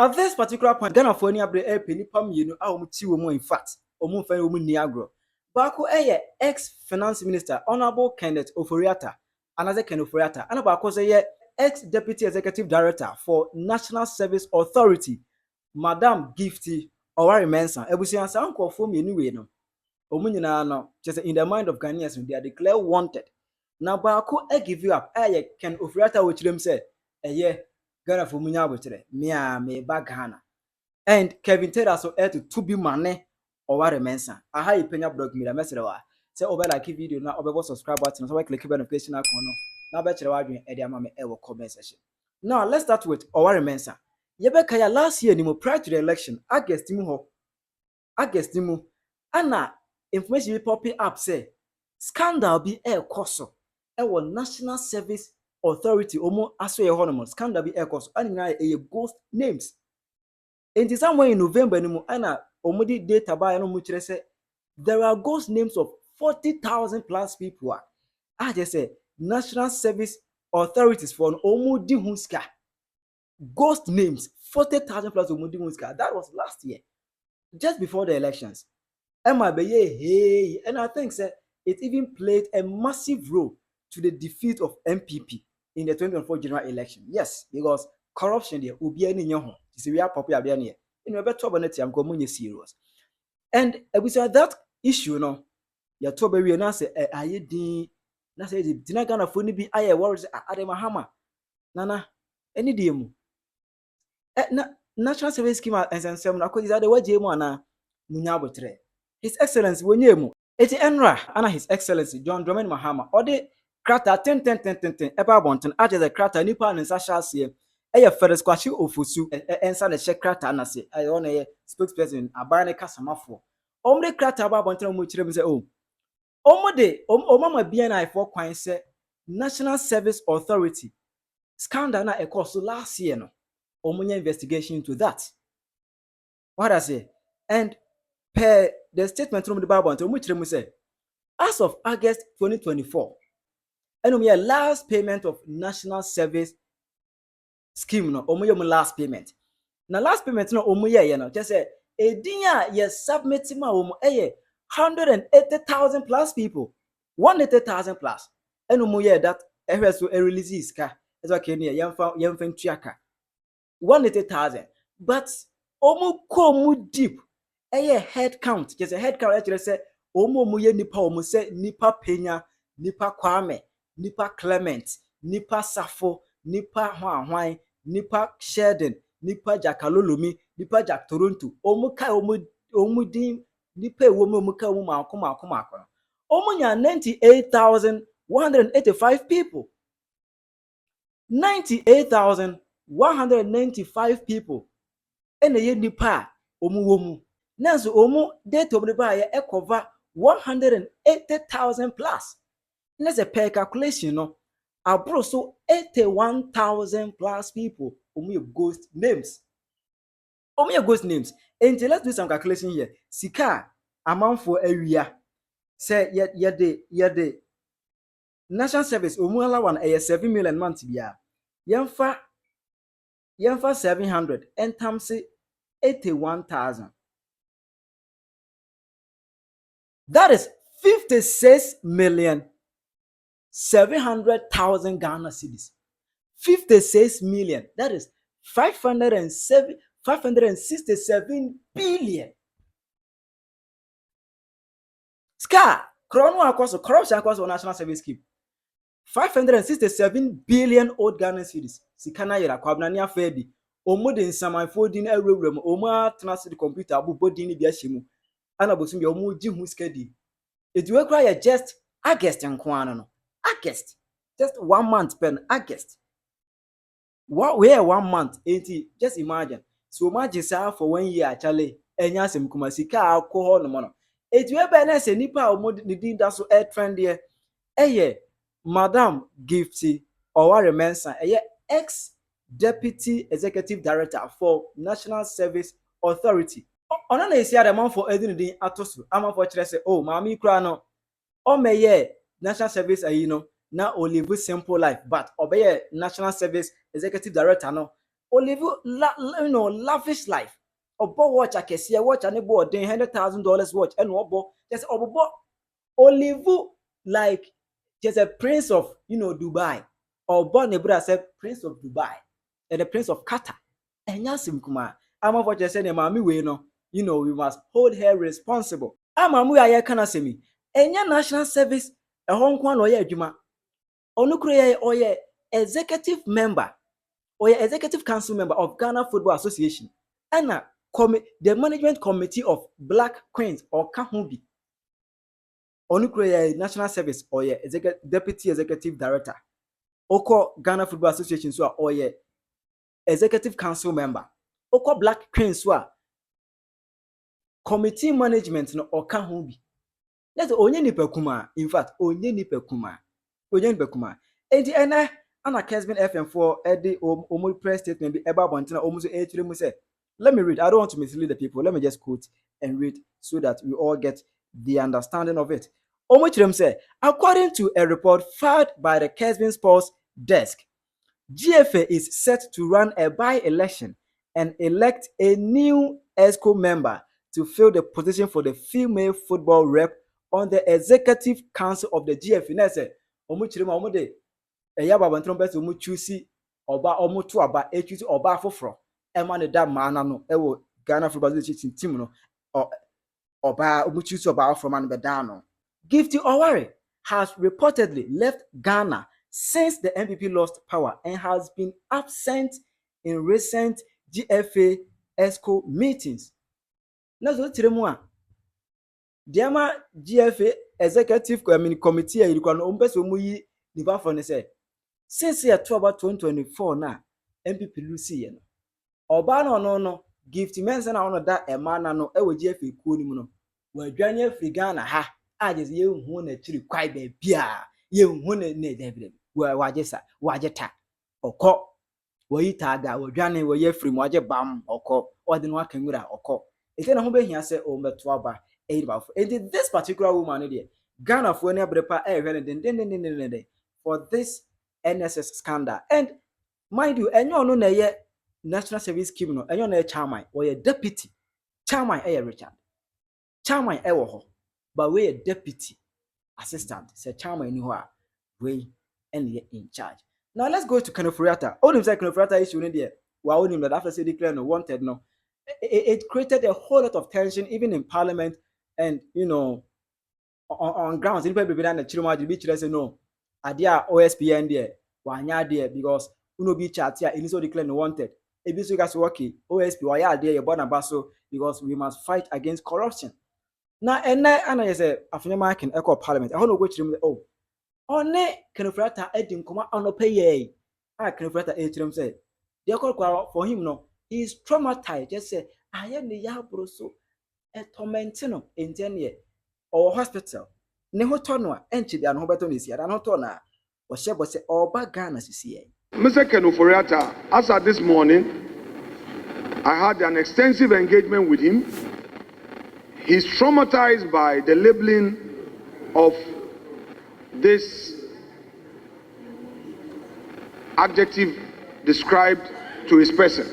At this particular point, Ghana for any abre air penny pam you know how in fact, or more fan woman niagro. Bako ex-finance minister, Honorable Kenneth Ofori Atta, another Kenneth Ofori Atta, and Bako say ex-deputy executive director for National Service Authority, Madam Gifty, Oware Mensah. Ebusi ansa uncle for me anyway no. Omunyina no, just in the mind of Ghanaians, they are declared wanted. Now Bako give you up. Ken Ofori Atta which them say, Ghana for munya botre me ba Ghana and Kevin Taylor so to be money or what a Mensah. Aha Penyah blog me the message say over like video now over subscribe button so click the notification icon now bet you wadwen e dey ama me comment section. Now let's start with Oware Mensah. Yebeka ya last year ni mo prior to the election August mu ana information be popping up say scandal be koso e wo National Service Authority omo aso ye hono scandal be koso ani na e ghost names. In somewhere in November ni mo ana omo di data ba no mo kire say there are ghost names of 40,000 plus people. I just say National Service Authorities for omo di hunska. Ghost names 40,000 plus omo di hunska. That was last year, just before the elections. And I think it even played a massive role to the defeat of MPP in the 2024 general election. Yes, because corruption there will be any young. We are popular there. You know, better I'm going serious. And with that issue, no, you told me now say, I did not say, did not gonna phone be I worries at Mahama. Nana, any demo. National Service Scheme and some is that the way Jemana Munyabotre. His Excellency Wenyemu, Eti Enra, and His Excellency John Dramani Mahama, or the crater 10 Eba Bonton, at the crater Nipa and Sasha here. A first squashi ofusu answer the check crater and I say, I own a spokesperson, a barney casamafo. Only crater about Bonton, which say, oh, Omode, Mama BNI for Quine say, National Service Authority. Scandal na a course last year, no. Omunya investigation into that. What I say? And per the statement from the Bible, which we say, as of August 2024, and we last payment of National Service Scheme, no, last payment. Now last payment, no, you know, just say, a dinner, yes, submit ma 180,000 plus people, 180,000 plus, and that a release is car, as okay near young triaka. 180,000, but omu deep. Head count, just a head count. Actually, say muye nipa say nipa Penyah, nipa Kwame, nipa Clement, nipa Safo, nipa Hwan, nipa Sheridan, nipa Jakalolomi, nipa Jack Toronto. Omu dim nipa omu makoma. Nya 98,185 people. 98,195 people. And the nipa omu. Now, so date of the buyer cover 180,000 plus. Let's say per calculation, no, I brought so 81,000 plus people. Ghost names. Ghost names. And let's do some calculation here. Sika amount for area. Say the National Service ala one 7 million months biya. Yemfa 700 and times 81,000. That is 56,700,000 Ghana cedis. 56 million. That is 567 billion. Ska corruption across the National Service Scheme. 567 billion old Ghana cedis. Sikana yera kwabnania fedi. Omo de nsaman fodin ewrewrem. Omo atena the computer abu bodin bi ahyemu. Ana bosun bi omo ji hu skedi. It will require just August and Kwana. August. Just 1 month pen August. What where 1 month? 80. Just imagine. So imagine for 1 year actually. Enya sem kumasika alcohol no mono. It will be na se nipa omo ni da so air trend there. Madam Gifty Oware Mensah, ex-deputy executive director for National Service Authority. Ona na esi adamon for edin atosu amon for kire say oh mami kura no o meye National Service no na o live simple life but obey National Service Executive Director no live lavish life. Obo watch akese watch and bo $100,000 watch and obo just obo live like just a prince of Dubai. Obo nebra say prince of Dubai and the prince of Qatar. Enya simkuma. Ama for just say the mami we no, we must hold her responsible. Ama mu aye kana semi. Enya national service e ho nko na oye adwuma. Onu kuro ye oye executive member or executive council member of Ghana Football Association and the management committee of Black Queens or Kahubi. Onukure national service or deputy executive director. Oko Ghana Football Association so or executive council member. Oko Black Queens so committee management no or Kahubi. That's onye nipa kuma. In fact, onye nipa kuma. Enti ena ana Kesben FM4 edi omo press statement be eba bontina omo so etire mu say, let me read. I don't want to mislead the people. Let me just quote and read so that we all get the understanding of it. Omo chirem say, according to a report filed by the Kesben Sports desk, GFA is set to run a by-election and elect a new ESCO member to fill the position for the female football rep on the executive council of the GFA. Na say omo chirem omo de Yaba Bantron best to choose oba omo to aba choose oba foforo e ma ne da mana no e wo Ghana Football Association team no oba omo choose oba from an beda no. Gifty Oware has reportedly left Ghana since the NPP lost power and has been absent in recent GFA ESCO meetings. Na so tiremu a Diama GFA executive committee e rikwa no ompeso mu yi nipa for ne say since year about 2024 na MPP Lucy ye no oba no Gifty Mensah na ono da emana no e woji afi kuo ni mu no wadwane afri Ghana ha aje ye hu na chiri kwai ba bia ye hu ne David wajesa wajeta okọ wayi taga wadwane wayi afri mu waje bam okọ ode no akanwura okọ ete na ho behia se o meto aba and this particular woman there Ghana for any abrepa den for this NSS scandal. And mind you, enyo no na ye national service scheme no, enyo na chairman or ye deputy. Chairman Richard. Chairman wo ho. But we deputy assistant. Say chairman ni ho a we and in charge. Now let's go to Ofori Atta. All them say Ofori Atta issue in there. Wa onim that after say declare no wanted no. It created a whole lot of tension even in parliament and on grounds people be na chiroma be chire say no. Adia OSPN there, wanya there because uno be chat here, it is so declared wanted. Ebi so guys working OSP waya there your born baso because we must fight against corruption. Now and I say afnyama can echo parliament. I don't know which room oh. One Ofori Atta edin koma anope ye. Ofori Atta edin say. They call for him no. He is traumatized. Just say I am the yabro so a tormentino in 10 years or hospital. Ne hotono a enchi dia no beto nesi ada no to na wo shebo se oba Ghana sisi. Mr. Ofori Atta, as at this morning, I had an extensive engagement with him. He's traumatized by the labeling of this adjective described to his person.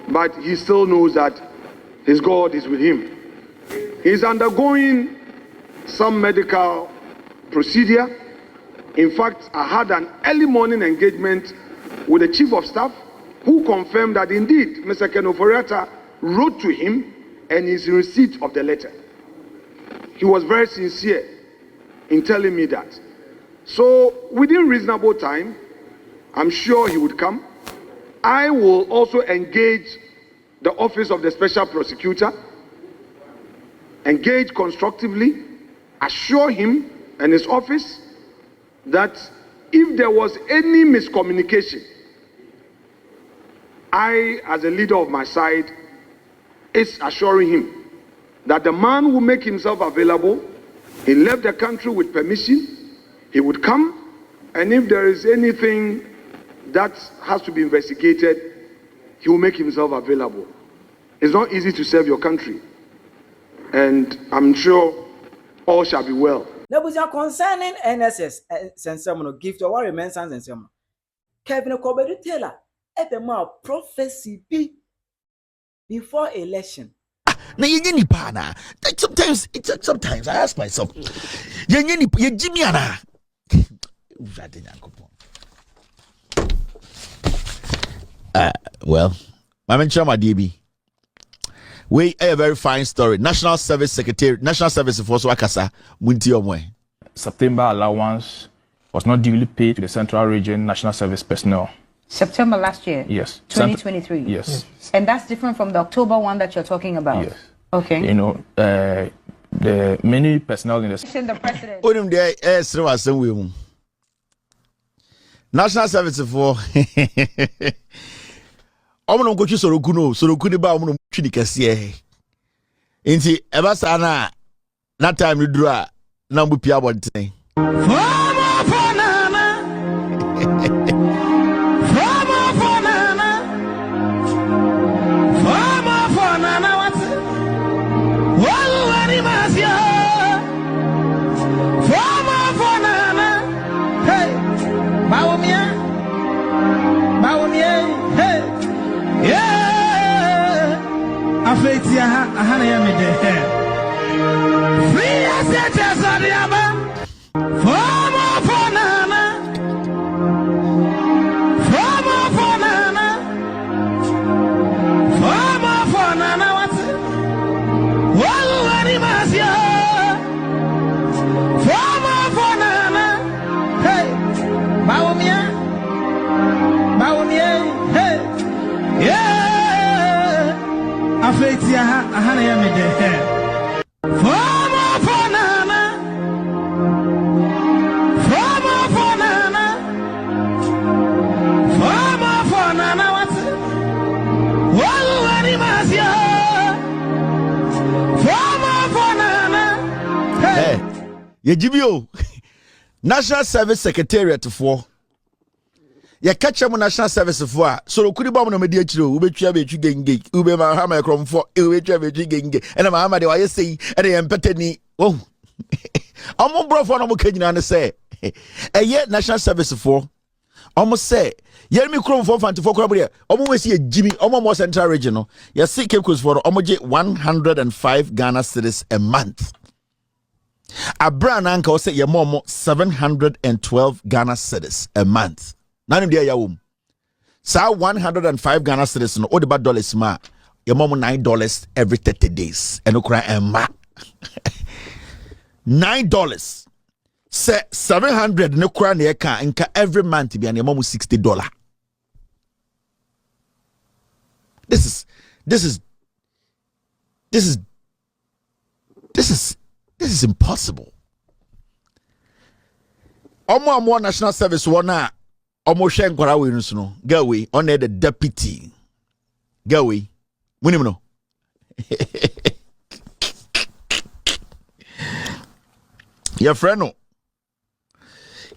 But he still knows that his God is with him. He's undergoing some medical procedure. In fact, I had an early morning engagement with the chief of staff who confirmed that indeed Mr. Ofori Atta wrote to him and is in receipt of the letter. He was very sincere in telling me that. So within reasonable time, I'm sure he would come. I will also engage the office of the special prosecutor, engage constructively, assure him and his office that if there was any miscommunication, I, as a leader of my side, is assuring him that the man will make himself available. He left the country with permission. He would come, and if there is anything that has to be investigated, he will make himself available. It's not easy to serve your country, and I'm sure all shall be well. Now, concerning NSS, Sensamono, Gift or Mensah Sensamono, Kevin Okobedu Taylor, ebema prophecy be before election. Na yenye nipa na. Sometimes I ask myself, yenye nipa ye Jimmy ana. Well, my mention my DB. We a very fine story. National Service Secretary, National Service Force Wakasa, Munti Omwe. September allowance was not duly paid to the Central Region National Service personnel. September last year? Yes. 2023? Yes. And that's different from the October one that you're talking about? Yes. Okay. You know, the many personnel in the... The president. Onum there we National Service for omo go twi soroku ni ba omo twi ni kese enti eba sa na time ni duru a na mbu pia bonten Ahana ya mede free as it is adiaba forma fonana what wallu animasia forma fonana hey bawumia hey yeah afetia ahana ya mede forma fonana what wallu animasia forma fonana hey ye jibio National Service Secretariat for ya catch mu National Service for a so kudi ba mu na medi akiro ubetwa betwi genge ube ma ha ma kromfo ubetwa betwi genge ena ma ha de wa yesei ena ye mpetani oh omo brofo no mo kanyina ne say eye National Service for omo say ye mi kromfo fantifo krabure omo wesi ye Jimmy omo mo Central Region no ye see Cape Coast for omo je 105 Ghana cedis a month. Abran anka say ye momo 712 Ghana cedis a month. Nanim dia yawum. Sa 105 Ghana cedis no odiba dollars ma. Your mom $9 every 30 days. And okra emma. $9. Say 700 no kra ne ka nka every month be and your mom $60. This is impossible. Omo National Service one Omo shen kwara we no gawe on the deputy gawe munim no your friend no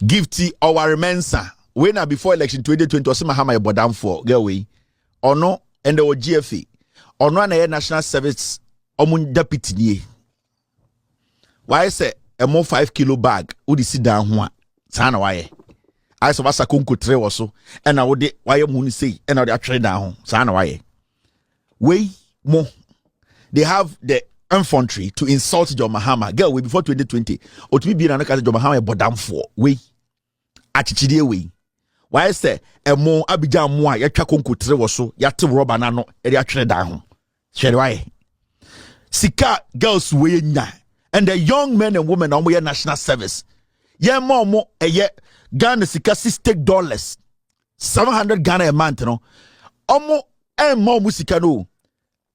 Gifty Oware Mensah when before election 2020 osema ha my bodam for gawe ono and the Gh5 ono na National Service omo deputy nie why say a more 5 kilo bag udi sit down ho a sana why I saw was a concotre also, and I would why moon say, and I trade down. Sana why? Way more. They have the infantry to insult John Mahama. Girl, way before 2020. Or to be an account John Mahama, but damn for way. Achichide way. Why say a more Abidjan moi, ya concotre also, ya to rob anano, and ya trade down. Shall why? Sika girls way na, and the young men and women on your National Service. Yeah, more a year. Ghana sika $60, 700 Ghana a month, no. Omo more musika no.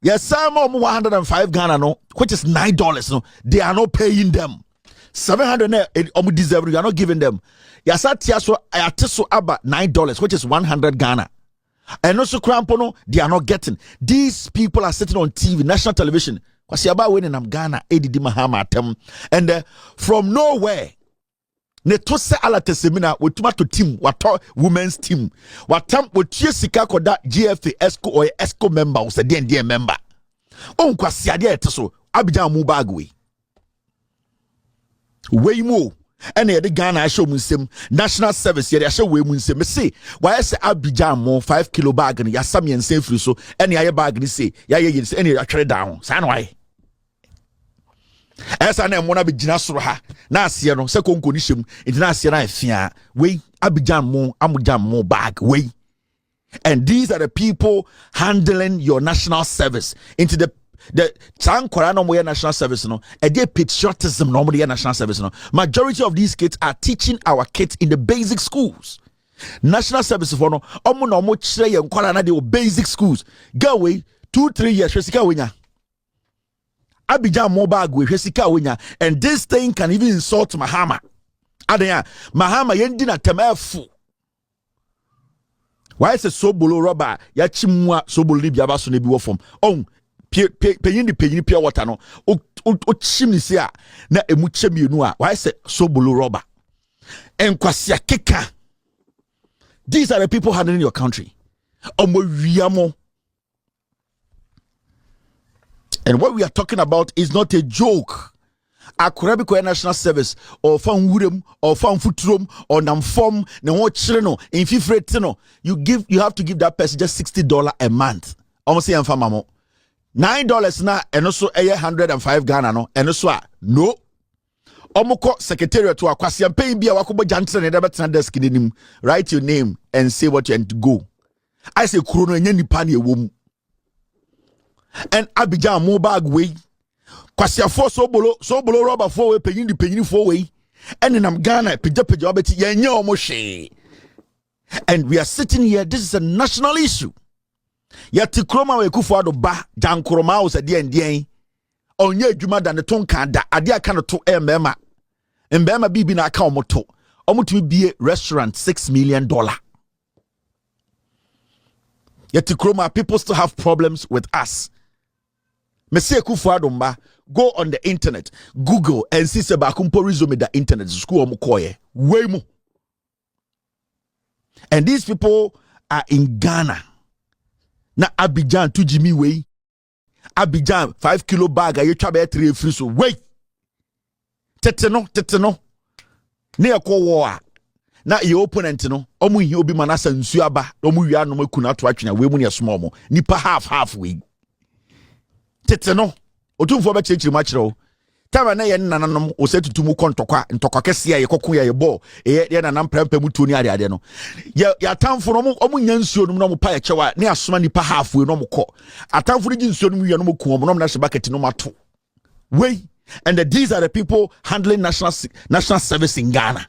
Yes, some more 105 Ghana no, which is $9 no. They are not paying them. 700 omo deserve. You are not giving them. Yes, atiaso ayatiso aba $9, which is 100 Ghana. And also crampono, they are not getting. These people are sitting on TV, national television. Kwasi aba winning am Ghana, Edidi Mahama atem, and from nowhere. Ne to se ala tesemina wetuma to team wato women's team watam wotie sika koda Gh5 esco or esco member o se den member on kwasi ade eteso Abidjan mu bag we mu and the Ghana show musem national service here show we musem me say why say Abidjan mo 5 kilo bag and ya sam yen say free so any aye bag ni say ya ye say any atwere down san why esa na mo na be gina soro ha na ase no se konko ni hyem nti na ase na afia we Abidjan mo amujam mo bag we. And these are the people handling your national service into the Tankwara no more national service no a day patriotism no more national service no. Majority of these kids are teaching our kids in the basic schools. National service for no omo no mo kire ye nkwara na de basic schools. Go away 2-3 years hwesika wenya. Abidjan mo bag we hwesika wenya, and this thing can even insult Mahama. Adenya Mahama yendi na temafu. Why is a sobolo rubber ya chimwa sobolo libya baso ne bi wo fom. Oh Penyah pure water no o chimni se a na emu chemienu a why say sobolo rubber enkwasia keka. These are the people handling your country. And what we are talking about is not a joke. Akurabiko national service or fan wurem or fan futrum or namfom ne ho chire no infifrete no you have to give that person just $60 a month. Almost say amfa mamo $9 na eno so eye 105 Ghana no eno so a no omukọ secretariat to akwase pay bia wakobo jantre ne debetena desk nim, write your name and say what you want to go. I say kuro no enya nipa na ewom. And Abidjan mo bag way kwase afo sobolo rubber for we penyin for we and in Ghana peja obeti yenye omo hwe. And we are sitting here, this is a national issue. Yati kroma we kufuado ba jankroma o se de onye adwuma da ne tonka da ade aka no to mbema bibi na aka omoto bie restaurant $6 million. Yati kroma, people still have problems with us. Mese kufuado mba, go on the internet, Google and see se ba kumpo resume the internet school omukoye way mo. And these people are in Ghana. Na Abidjan to Jimmy way. Abidjan 5 kilo bag a you trabe 3 free so wait. Teteno. Ne akọ war. Na your opponent no. Omu hi obi manasa nsu aba. Omu wi anom akuna ato atwena we mu ne small mo. Nipa half way. Teteno. Otumfo be chechiri ma kire o. Tama na ye nananom o se tutumu ntokwa kese ye kokun ye ball ye nanam prempa mu tuni ade no ya tamfo no omu nya nsuo no mo pa ye chewa ne asoma nipa halfway no mo ko atamfo no gi nsuo no wi no mo ku no na hye bucket no mato wey. And these are the people handling national service in Ghana.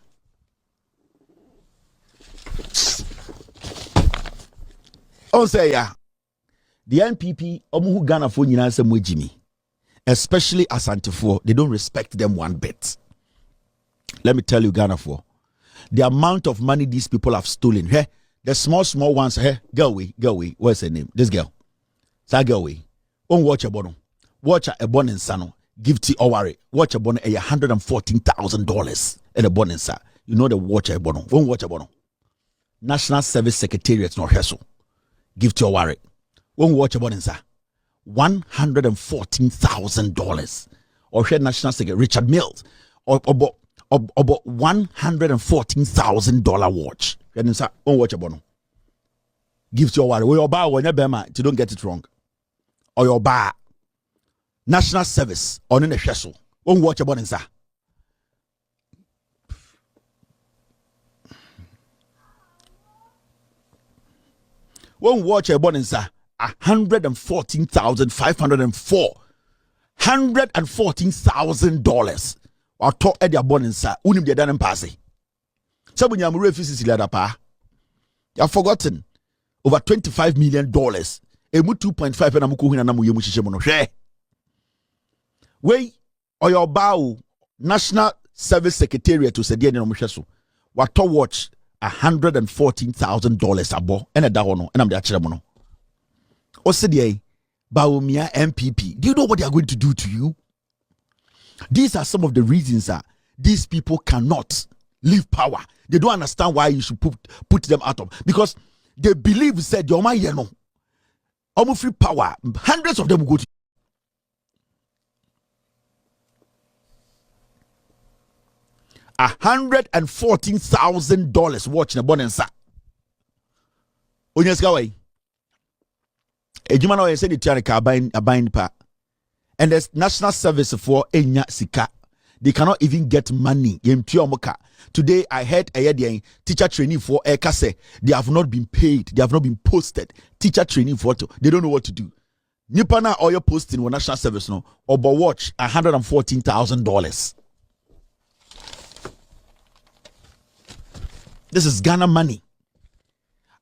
On say ya the NPP omu Ghana fo nyina se mo jimi, especially Asantefo, they don't respect them one bit. Let me tell you, Ghana for the amount of money these people have stolen. Hey, the small ones. Hey, go away. What's her name? This girl. Say go away. Don't watch a bono. Watch a bon insano. Gifty Oware. Watch a bono $114,000 in a bon insa. You know the watch a bono. Don't watch a bono. National Service Secretariat no hustle. Gifty Oware. Won't watch a bon insa. $114,000 or head national secretary Richard Mills or about $114,000 watch. Won't watch a bono. Give your word. Your bar when you don't get it wrong. Or your bar national service on in a vessel. Won't watch a bono. Won't watch a bono. $114,504. $114,000. Or talk at their bonanza. Unim de danem passe. Some when you are refuses la pa. You have forgotten over $25 million. Emu 2.5 na muku hina na muye mushishe mono. Wey or your bow National Service Secretariat to say no musheso. What to watch $114,000 abo and a dawono and I'm the achiramono. Osedie Baumia MPP. Do you know what they are going to do to you? These are some of the reasons that these people cannot leave power. They don't understand why you should put them out of, because they believe said your man no almost free power. Hundreds of them will go to $114,000 watch na bonensa. Onyeska way. Ejuma na way say the tiare ka abain pa. And there's national service for enya sika. They cannot even get money. Today I heard a teacher training for Ekase. They have not been paid. They have not been posted. Teacher training for they don't know what to do. Nipana oil posting for national service no. Obo watch $114,000. This is Ghana money.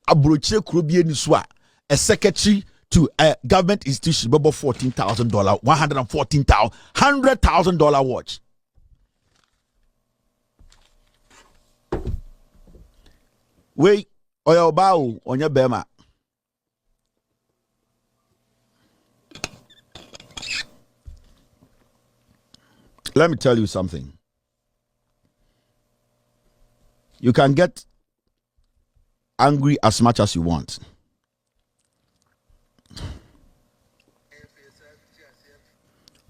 Abroche Krobie Niswa, a secretary to a government institution, about $14,000, $114,000, $100,000 watch. Wait, oya bow on your bema. Let me tell you something. You can get angry as much as you want.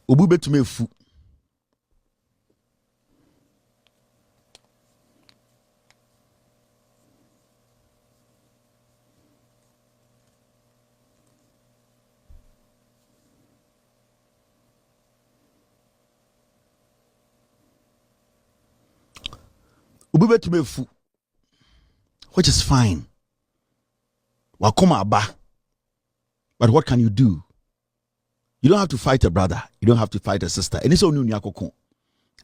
Ubube to me fu. Ubube to me fu. Which is fine. Wakoma aba. But what can you do? You don't have to fight a brother. You don't have to fight a sister. And it's only nyakoko.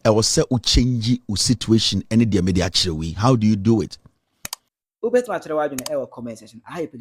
I was say u change u situation any dia media way. How do you do it? Ubet ma tire wadu na e comment section. I hype